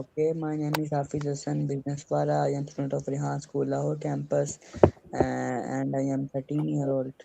Okay, my name is Hafiz Hassan Businesswala. I am student of Rehan School Lahore campus, and I am 13 year old.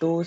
2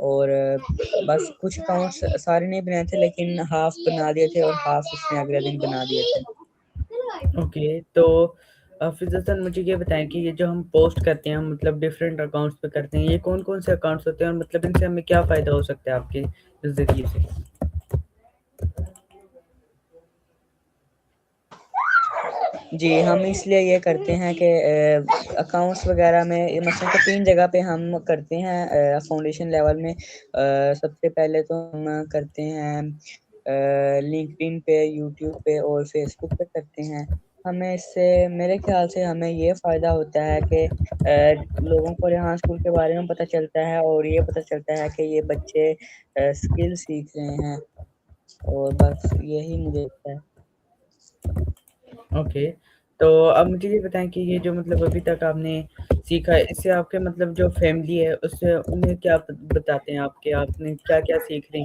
اور بس کچھ accounts سارے نہیں بنائے تھے لیکن ہاف بنا دیے تھے اور ہاف اس نے اگلے دن بنا دیے تھے. اوکے تو حافظ حسن مجھے یہ بتائیں کہ یہ جو ہم پوسٹ کرتے ہیں مطلب ڈفرینٹ اکاؤنٹس پہ کرتے ہیں یہ کون کون سے اکاؤنٹس ہوتے ہیں اور مطلب ان سے ہمیں کیا فائدہ ہو سکتا ہے آپ کے ذریعے سے؟ جی ہم اس لیے یہ کرتے ہیں کہ اکاؤنٹس وغیرہ میں مثلا کہ 3 جگہ پہ ہم کرتے ہیں فاؤنڈیشن لیول میں. سب سے پہلے تو ہم کرتے ہیں لنکڈ ان پہ، یوٹیوب پہ اور فیس بک پہ کرتے ہیں. ہمیں اس سے میرے خیال سے ہمیں یہ فائدہ ہوتا ہے کہ لوگوں کو ریحان اسکول کے بارے میں پتہ چلتا ہے اور یہ پتہ چلتا ہے کہ یہ بچے اسکل سیکھ رہے ہیں اور بس یہی مجھے لگتا ہے. اوکے تو اب مجھے یہ بتائیں کہ یہ جو مطلب ابھی تک آپ نے سیکھا ہے اس سے آپ کے مطلب جو فیملی ہے اس سے انہیں کیا بتاتے ہیں آپ کے آپ نے کیا کیا سیکھ لی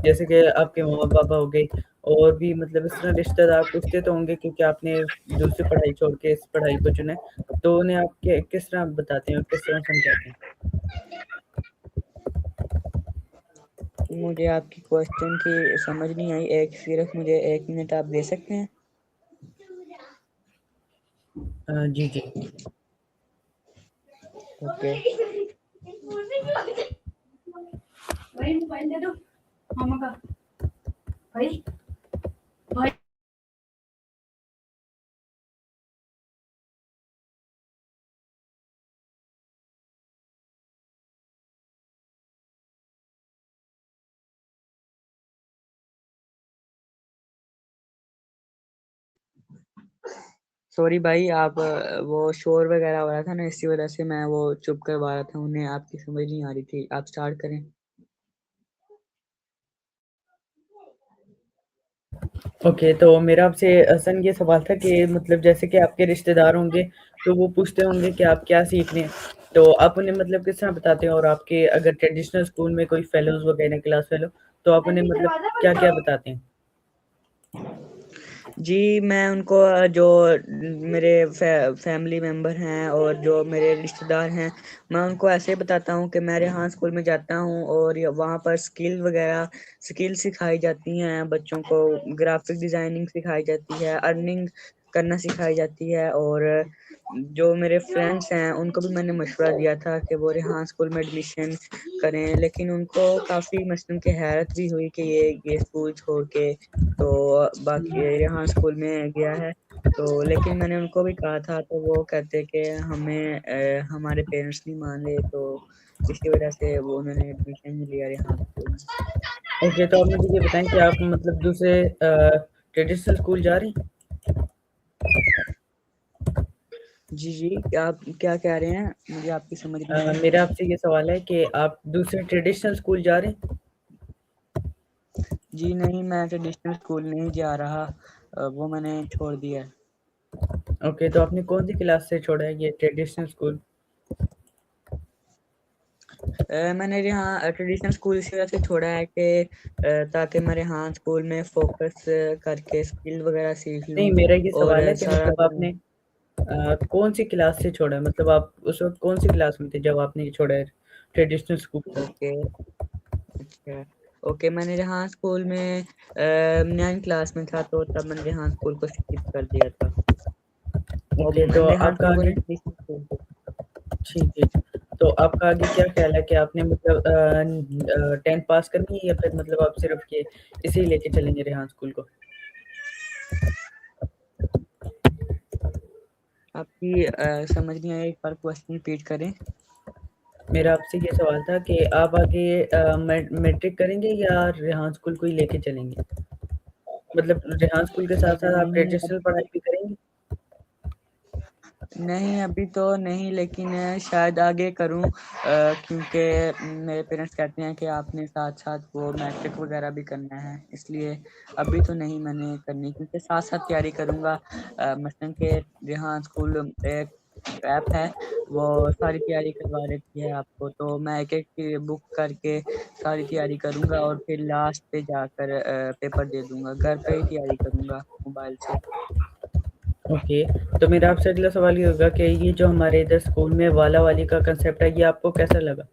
جیسے کہ آپ کے ماما پاپا ہو گئے اور بھی مطلب اس طرح رشتہ دار پوچھتے تو ہوں گے کیونکہ آپ نے دوسری پڑھائی چھوڑ کے اس پڑھائی کو چنا ہے تو انہیں آپ کے کس طرح بتاتے ہیں اور کس طرح سمجھاتے ہیں؟ مجھے آپ کی کوشچن کی سمجھ نہیں آئی. صرف مجھے 1 منٹ آپ دے سکتے ہیں؟ جی جی. اوکے. بھائی موبائل دے دو ماما کا. بھائی بھائی سوری بھائی آپ وہ شور وغیرہ ہو رہا تھا نا اسی وجہ سے میں وہ چپ کروا رہا تھا انہیں. آپ کی سمجھ نہیں آ رہی تھی. آپ سٹارٹ کریں. اوکے تو میرا آپ سے حسن یہ سوال تھا کہ مطلب جیسے کہ آپ کے رشتہ دار ہوں گے تو وہ پوچھتے ہوں گے کہ آپ کیا سیکھ رہے ہیں تو آپ انہیں مطلب کس طرح بتاتے ہیں اور آپ کے اگر ٹریڈیشنل اسکول میں کوئی فیلوز وغیرہ کلاس فیلو تو آپ انہیں مطلب کیا کیا بتاتے ہیں؟ جی میں ان کو جو میرے فیملی ممبر ہیں اور جو میرے رشتہ دار ہیں میں ان کو ایسے بتاتا ہوں کہ میں ریحان اسکول میں جاتا ہوں اور وہاں پر اسکل سکھائی جاتی ہیں بچوں کو. گرافک ڈیزائننگ سکھائی جاتی ہے، ارننگ کرنا سکھائی جاتی ہے. اور جو میرے فرینڈس ہیں ان کو بھی میں نے مشورہ دیا تھا کہ وہ ریحان اسکول میں ایڈمیشن کریں لیکن ان کو کافی مثلاً کہ حیرت بھی ہوئی کہ یہ اسکول چھوڑ کے تو باقی ریحان اسکول میں گیا ہے. تو لیکن میں نے ان کو بھی کہا تھا تو وہ کہتے کہ ہمیں ہمارے پیرنٹس نہیں مان رہے تو اسی وجہ سے وہ انہوں نے ایڈمیشن نہیں لیا ریحان اسکول میں. اوکے تو آپ مجھے یہ بتائیں کہ آپ مطلب دوسرے ٹریڈیشنل اسکول جا رہے ہیں؟ جی جی آپ کیا کہہ رہے ہیں؟ مجھے آپ کی سمجھ نہیں آئی. میرا آپ سے یہ سوال ہے کہ آپ دوسرے ٹریڈیشنل اسکول جا رہے ہیں؟ جی نہیں میں ٹریڈیشنل اسکول نہیں جا رہا، وہ میں نے چھوڑ دیا ہے. اوکے تو آپ نے کون سی کلاس سے چھوڑا ہے یہ ٹریڈیشنل اسکول؟ میں نے یہاں ٹریڈیشنل اسکول اس وجہ سے چھوڑا ہے کہ تاکہ میں یہاں اسکول میں فوکس کر کے اسکل وغیرہ سیکھ لوں نہیں میرا یہ اور سوال ہے کہ سارا مطلب آپ دن. نے کون سی کلاس سے چھوڑا ہے مطلب آپ اس وقت کون سی کلاس میں تھے جب آپ نے یہ چھوڑا ہے ٹریڈیشنل اسکول کو؟ اوکے اچھا اوکے میں نے یہاں اسکول میں 9 کلاس میں تھا تو تب میں نے یہاں اسکول کو اسکپ کر دیا تھا. اوکے تو ریحان آپ کا اسکول آگے بولے ٹریڈیشنل اسکول. ٹھیک ہے تو آپ کا آگے کیا خیال ہے کہ آپ نے مطلب 10th پاس کرنی ہے یا پھر مطلب آپ صرف یہ اسی لے کے چلیں گے ریحان اسکول کو؟ آپ کی سمجھ نہیں آئی، ایک بار کوشچن ریپیٹ کریں. میرا آپ سے یہ سوال تھا کہ آپ آگے میٹرک کریں گے یا ریحان اسکول کو ہی لے کے چلیں گے مطلب ریحان اسکول کے ساتھ ساتھ آپ نہیں ٹریڈیشنل پڑھائی بھی کریں گے؟ نہیں ابھی تو نہیں لیکن شاید آگے کروں کیونکہ میرے پیرنٹس کہتے ہیں کہ آپ نے ساتھ ساتھ وہ میٹرک وغیرہ بھی کرنا ہے اس لیے ابھی تو نہیں میں نے کرنی کیونکہ ساتھ ساتھ تیاری کروں گا. مثلاً کہ ریحان اسکول ایک ایپ ہے وہ ساری تیاری کروا دیتی ہے آپ کو تو میں ایک ایک بک کر کے ساری تیاری کروں گا اور پھر لاسٹ پہ جا کر پیپر دے دوں گا. گھر پہ ہی تیاری کروں گا موبائل سے. اوکے تو میرا آپ سے اگلا سوال یہ ہوگا کہ یہ جو ہمارے ادھر اسکول میں والا والی کا کنسیپٹ ہے یہ آپ کو کیسا لگا؟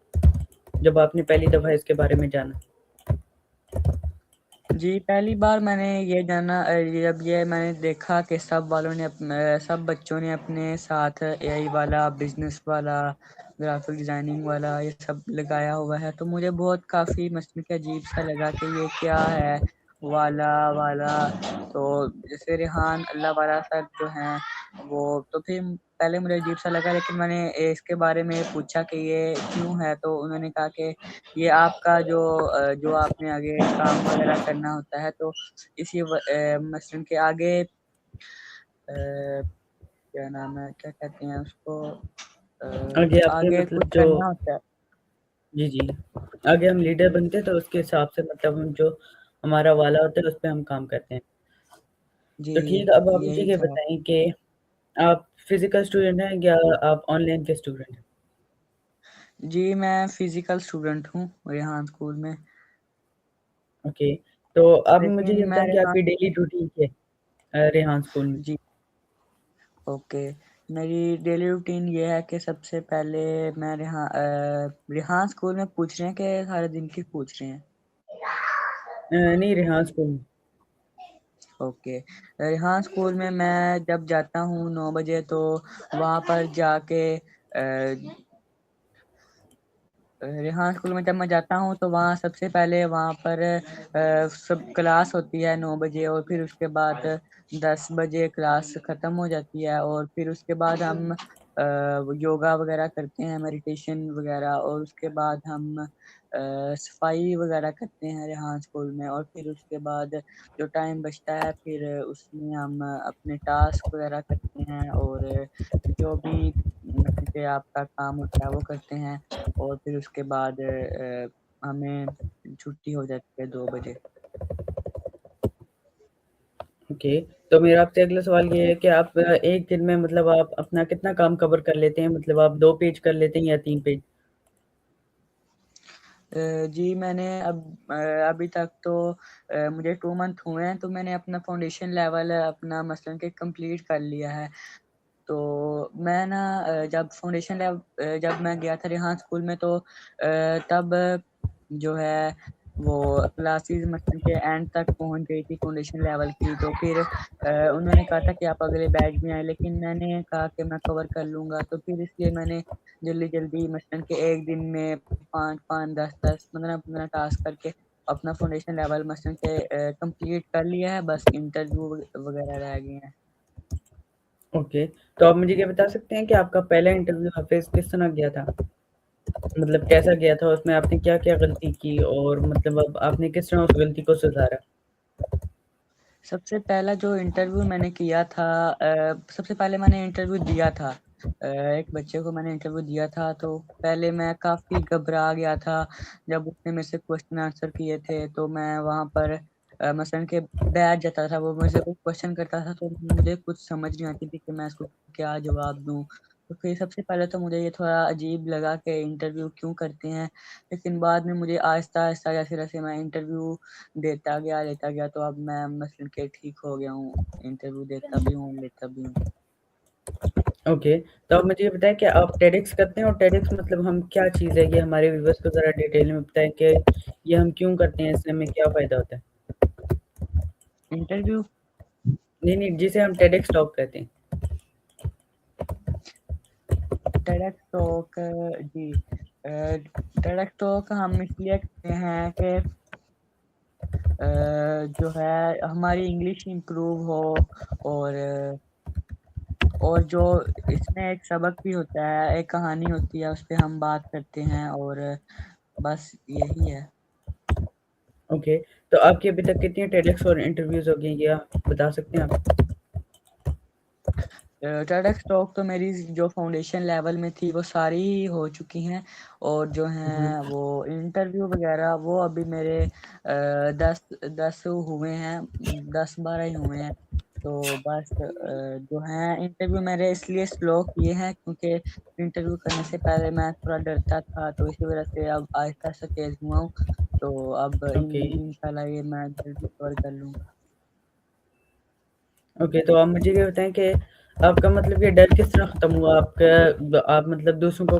جب آپ نے پہلی دفعہ اس کے بارے میں جانا؟ جی پہلی بار میں نے یہ جانا جب یہ میں نے دیکھا کہ سب بچوں نے اپنے ساتھ اے آئی والا، بزنس والا، گرافک ڈیزائننگ والا یہ سب لگایا ہوا ہے، تو مجھے بہت کافی مثلاً کہ عجیب سا لگا کہ یہ کیا ہے والا تو جیسے ریحان اللہ والا سر جو ہیں وہ، تو پھر پہلے مجھے عجیب سا لگا، لیکن میں نے اس کے بارے میں پوچھا کہ یہ کیوں ہے، تو انہوں نے کہا کہ یہ آپ کا جو آپ نے آگے کام وغیرہ کرنا ہوتا ہے، تو اسی مثلاً کے آگے کیا نام ہے، کیا کہتے ہیں اس کو، آگے آپ نے آگے مطلب کچھ جو کرنا ہوتا ہے. جی آگے ہم لیڈر بنتے ہیں تو اس کے حساب سے مطلب ہم جو ہمارا والا ہوتا ہے اس پہ ہم کام کرتے ہیں. جی تو ٹھیک، اب آپ مجھے یہی یہ تھا. بتائیں کہ آپ فزیکل اسٹوڈنٹ ہیں یا آپ آن لائن کے اسٹوڈنٹ ہیں؟ جی میں فزیکل اسٹوڈنٹ ہوں ریحان اسکول میں. اوکے، تو آپ مجھے یہ لیکن میں بتائیں کہ آپ کی ڈیلی روٹین کیا ہے ریحان اسکول میں؟ جی اوکے، میری ڈیلی روٹین یہ ہے کہ سب سے پہلے میں ریحان اسکول میں پوچھ رہے ہیں کہ سارے دن کی پوچھ رہے ہیں؟ نہیں، ریحان اسکول میں. اوکے، ریحان اسکول میں جب جاتا ہوں 9 بجے، تو وہاں پر جا کے ریحان اسکول میں جب میں جاتا ہوں تو وہاں سب سے پہلے وہاں پر سب کلاس ہوتی ہے 9 بجے، اور پھر اس کے بعد 10 بجے کلاس ختم ہو جاتی ہے، اور پھر اس کے بعد ہم یوگا وغیرہ کرتے ہیں، میڈیٹیشن وغیرہ، اور اس کے بعد ہم صفائی وغیرہ کرتے ہیں ریحان اسکول میں، اور پھر اس کے بعد جو ٹائم بچتا ہے پھر اس میں ہم اپنے ٹاسک وغیرہ کرتے ہیں، اور جو بھی مطلب کہ آپ کا کام ہوتا ہے وہ کرتے ہیں، اور پھر اس کے بعد ہمیں چھٹی ہو جاتی ہے 2 بجے. اوکے، تو میرا آپ سے اگلا سوال یہ ہے کہ آپ ایک دن میں مطلب آپ اپنا کتنا کام کور کر لیتے ہیں؟ مطلب آپ 2 پیج کر لیتے ہیں یا 3 پیج؟ جی میں نے ابھی تک تو مجھے 2 منتھ ہوئے ہیں، تو میں نے اپنا فاؤنڈیشن لیول اپنا مثلاً کہ کمپلیٹ کر لیا ہے. تو میں نا جب فاؤنڈیشن لیول جب میں گیا تھا ریحان اسکول میں، تو تب جو ہے وہ کلاسز مثلاً کہ اینڈ تک پہنچ گئی تھی فاؤنڈیشن لیول کی، تو پھر انہوں نے کہا تھا کہ آپ اگلے بیچ میں آئیں، لیکن میں نے کہا کہ میں کور کر لوں گا، تو پھر اس لیے میں نے جلدی مثلاً کہ ایک دن میں 5 10 15 ٹاسک کر کے اپنا فاؤنڈیشن لیول مثلاً کہ کمپلیٹ کر لیا ہے، بس انٹرویو وغیرہ رہ گئے ہیں. اوکے، تو آپ مجھے یہ بتا سکتے ہیں کہ آپ کا پہلا انٹرویو حافظ کس طرح گیا تھا؟ مطلب کیسا گیا تھا، اس میں آپ نے کیا کیا غلطی کی، اور مطلب اب آپ نے کس طرح اس غلطی کو سدھارا؟ سب سے پہلا جو انٹرویو میں نے کیا تھا، سب سے پہلے میں نے انٹرویو دیا تھا ایک بچے کو، میں نے انٹرویو دیا تھا، تو پہلے میں کافی گھبرا گیا تھا جب اس نے میرے سے کوشچن آنسر کیے تھے. تو میں وہاں پر مثلاً کہ بیٹھ جاتا تھا، وہ مجھ سے کوئی کوشچن کرتا تھا تو مجھے کچھ سمجھ نہیں آتی تھی کہ میں اس کو کیا جواب دوں. تو پھر سب سے پہلے تو مجھے یہ تھوڑا عجیب لگا کہ انٹرویو کیوں کرتے ہیں، لیکن بعد میں مجھے آہستہ آہستہ جیسے میں انٹرویو دیتا گیا تو اب میں مثلاً کہ ٹھیک ہو گیا ہوں، انٹرویو دیتا بھی ہوں، لیتا بھی ہوں. اوکے، تو آپ مجھے یہ بتائیں کہ آپ ٹیڈکس کرتے ہیں، اور ٹیڈکس مطلب ہم کیا چیز ہے، یہ ہمارے ویورز کو ذرا ڈیٹیل میں بتائیں کہ یہ ہم کیوں کرتے ہیں، اس سے ہمیں کیا فائدہ ہوتا ہے؟ انٹرویو نہیں، جسے ہم ٹیڈکس ٹاک کہتے ہیں. ٹیڈکس ٹاک، جی ٹیڈکس ٹاک ہم اس لیے کرتے ہیں کہ جو ہے ہماری انگلش امپروو ہو، اور جو اس میں ایک سبق بھی ہوتا ہے، ایک کہانی ہوتی ہے، اس پہ ہم بات کرتے ہیں، اور بس یہی ہے. اوکے، تو آپ کی ابھی تک کتنی ٹیڈکس اور انٹرویوز ہو گئی، یہ بتا سکتے ہیں آپ؟ ٹیڈکس ٹاک تو میری جو فاؤنڈیشن لیول میں تھی وہ ساری ہی ہو چکی ہیں، اور جو ہیں وہ انٹرویو وغیرہ وہ ابھی میرے 10 ہوئے ہیں، 10 12 ہی ہوئے ہیں. تو بس جو ہیں انٹرویو میرے اس لیے سلو کیے ہیں کیونکہ انٹرویو کرنے سے پہلے میں تھوڑا ڈرتا تھا، تو اسی وجہ سے اب آہستہ آہستہ تیز ہوا ہوں. تو اب اوکے انشاءاللہ یہ میں جلدی کور کر لوں گا. اوکے، تو آپ مجھے یہ بتائیں کہ آپ کا مطلب یہ ڈر کس طرح ختم ہوا، آپ مطلب دوسروں کو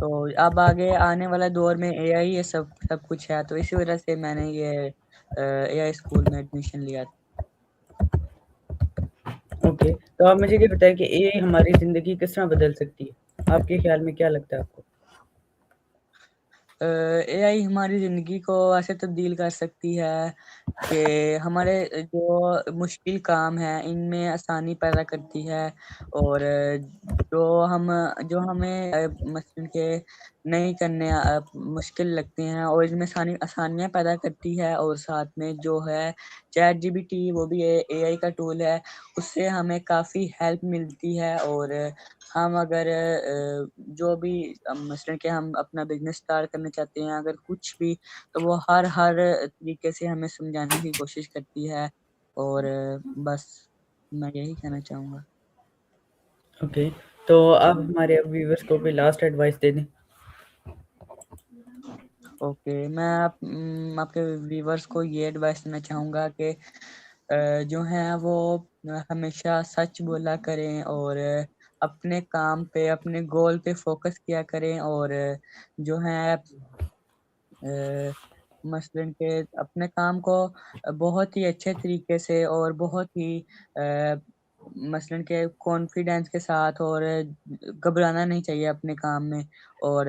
تو اب آگے آنے والا دور میں اے آئی یہ سب کچھ ہے، تو اسی وجہ سے میں نے یہ اے آئی اسکول میں ایڈمیشن لیا تھا۔ اوکے، تو آپ مجھے یہ بتائیں کہ اے آئی ہماری زندگی کس طرح بدل سکتی ہے؟ آپ کے خیال میں کیا لگتا ہے آپ کو؟ اے آئی ہماری زندگی کو ایسے تبدیل کر سکتی ہے کہ ہمارے جو مشکل کام ہیں ان میں آسانی پیدا کرتی ہے، اور جو ہمیں مثلاً کہ نہیں کرنے مشکل لگتے ہیں اور ان میں آسانیاں پیدا کرتی ہے، اور ساتھ میں جو ہے چیٹ جی پی ٹی وہ بھی اے آئی کا ٹول ہے، اس سے ہمیں کافی ہیلپ ملتی ہے، اور ہم اگر جو بھی مثلاً کہ ہم اپنا بزنس اسٹارٹ کرنا چاہتے ہیں اگر کچھ بھی، تو وہ ہر طریقے سے ہمیں سمجھانے کی کوشش کرتی ہے، اور بس میں یہی کہنا چاہوں گا۔ اوکے، تو آپ ہمارے ویورز کو کوئی لاسٹ ایڈوائس دے دیں۔ اوکے، میں آپ کے ویورز کو یہ ایڈوائس دینا چاہوں گا کہ جو ہیں وہ ہمیشہ سچ بولا کریں، اور اپنے کام پہ اپنے گول پہ فوکس کیا کریں، اور جو ہے مثلاً کہ اپنے کام کو بہت ہی اچھے طریقے سے اور بہت ہی مثلاً کہ کانفیڈینس کے ساتھ، اور گھبرانا نہیں چاہیے اپنے کام میں، اور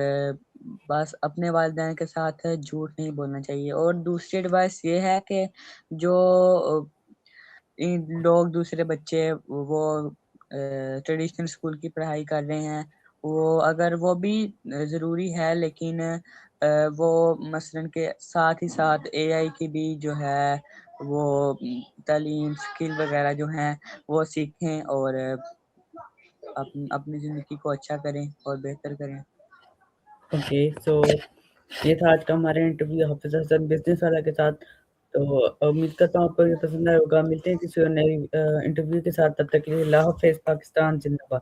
بس اپنے والدین کے ساتھ جھوٹ نہیں بولنا چاہیے۔ اور دوسری ایڈوائس یہ ہے کہ جو لوگ دوسرے بچے وہ ٹریڈیشنل اسکول کی پڑھائی کر رہے ہیں، وہ اگر وہ بھی ضروری ہے، لیکن وہ مثلاً کہ ساتھ ہی ساتھ اے آئی کی بھی جو ہے وہ تعلیم اسکل وغیرہ جو ہیں وہ سیکھیں، اور اپنی زندگی کو اچھا کریں اور بہتر کریں۔ اوکے، سو یہ تھا آج کا ہمارا انٹرویو حافظ حسن بزنس والا کے ساتھ۔ تو امید کرتا ہوں آپ کو یہ پسند آئے ہوگا۔ ملتے ہیں کسی اور نئی انٹرویو کے ساتھ، تب تک کے لیے اللہ حافظ۔ پاکستان زندہ باد۔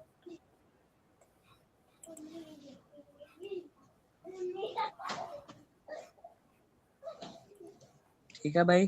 ٹھیک ہے بھائی۔